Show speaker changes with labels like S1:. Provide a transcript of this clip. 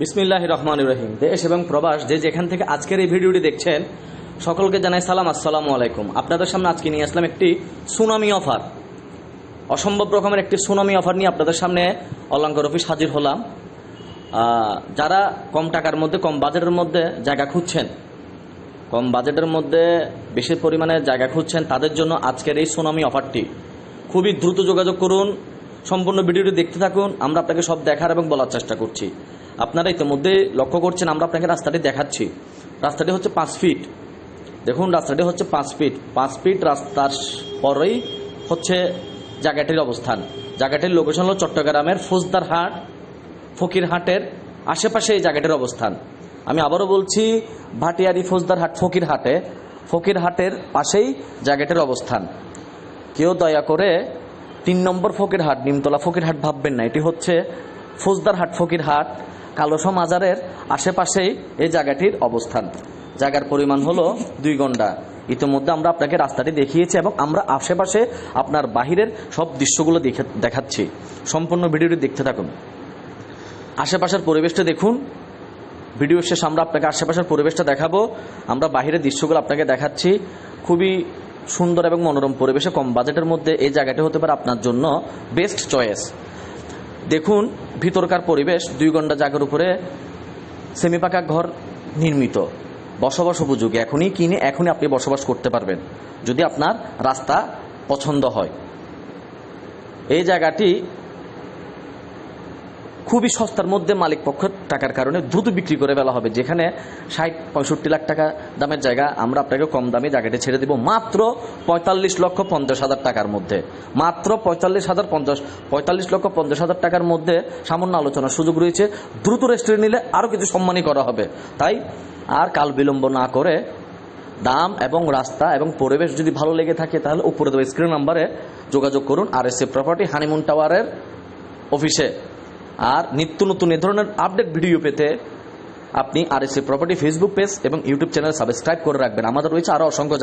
S1: বিসমিল্লাহির রহমানির রহিম। দেশ এবং প্রবাস যে যেখান থেকে আজকের এই ভিডিওটি দেখছেন সকলকে জানাই সালাম, আসসালামু আলাইকুম। আপনাদের সামনে আজকে নিয়ে আসলাম একটি সুনামি অফার, অসম্ভব রকমের একটি সুনামি অফার নিয়ে আপনাদের সামনে অলঙ্কার অফিস হাজির হলাম। যারা কম টাকার মধ্যে, কম বাজেটের মধ্যে জায়গা খুঁজছেন, কম বাজেটের মধ্যে বেশি পরিমাণে জায়গা খুঁজছেন, তাদের জন্য আজকের এই সুনামি অফারটি। খুবই দ্রুত যোগাযোগ করুন, সম্পূর্ণ ভিডিওটি দেখতে থাকুন। আমরা আপনাকে সব দেখার এবং বলার চেষ্টা করছি। আপনারা ইতিমধ্যে লক্ষ্য করছেন আমরা আপনাকে রাস্তাটি দেখাচ্ছি। রাস্তাটি হচ্ছে 5 ফিট। দেখুন, রাস্তাটি হচ্ছে 5 ফিট। 5 ফিট রাস্তার পরেই হচ্ছে জায়গাটির অবস্থান। জায়গাটির লোকেশন হলো চট্টগ্রামের ফৌজদারহাট ফকিরহাটের আশেপাশে এই জায়গাটির অবস্থান। আমি আবারও বলছি, ভাটিয়ারি ফৌজদারহাট ফকিরহাটের পাশেই জায়গাটির অবস্থান। কেউ দয়া করে 3 নম্বর ফকিরহাট, নিমতলা ফকিরহাট ভাববেন না। এটি হচ্ছে ফৌজদারহাট ফকিরহাট কালোসা মাজারের আশেপাশেই এই জায়গাটির অবস্থান। জায়গার পরিমাণ হলো 2 ঘন্টা। ইতিমধ্যে আমরা আপনাকে রাস্তাটি দেখিয়েছি এবং আমরা আশেপাশে আপনার বাহিরের সব দৃশ্যগুলো দেখাচ্ছি। সম্পূর্ণ ভিডিওটি দেখতে থাকুন। আশেপাশের পরিবেশটা দেখুন। ভিডিও শেষে আমরা আপনাকে আশেপাশের পরিবেশটা দেখাবো। আমরা বাহিরের দৃশ্যগুলো আপনাকে দেখাচ্ছি। খুবই সুন্দর এবং মনোরম পরিবেশে কম বাজেটের মধ্যে এই জায়গাটি হতে পারে আপনার জন্য বেস্ট চয়েস। দেখুন ভিতরকার পরিবেশ। 2 ঘন্টা জায়গার উপরে সেমি পাকা ঘর নির্মিত, বসবাস উপযোগী। এখনই কিনে এখনই আপনি বসবাস করতে পারবেন যদি আপনার রাস্তা পছন্দ হয়। এই জায়গাটি খুবই সস্তার মধ্যে মালিক পক্ষের টাকার কারণে দ্রুত বিক্রি করে ফেলা হবে। যেখানে 60-65 লাখ টাকা দামের জায়গা, আমরা আপনাকে কম দামে জায়গাটি ছেড়ে দেব মাত্র 45,50,000 টাকার মধ্যে। মাত্র 45,50,000 টাকার মধ্যে সামান্য আলোচনার সুযোগ রয়েছে। দ্রুত রেস্টুরেন্ট নিলে আরও কিছু সম্মানই করা হবে। তাই আর কাল বিলম্ব না করে দাম এবং রাস্তা এবং পরিবেশ যদি ভালো লেগে থাকে তাহলে উপরে দেওয়া স্ক্রিন নাম্বারে যোগাযোগ করুন RSA প্রপার্টি হানিমুন টাওয়ারের অফিসে। আর নিত্য নতুন এ ধরনের আপডেট ভিডিও পেতে আপনি RSA প্রপার্টি ফেসবুক পেজ এবং ইউটিউব চ্যানেল সাবস্ক্রাইব করে রাখবেন। আমাদের রয়েছে আরও অসংখ্য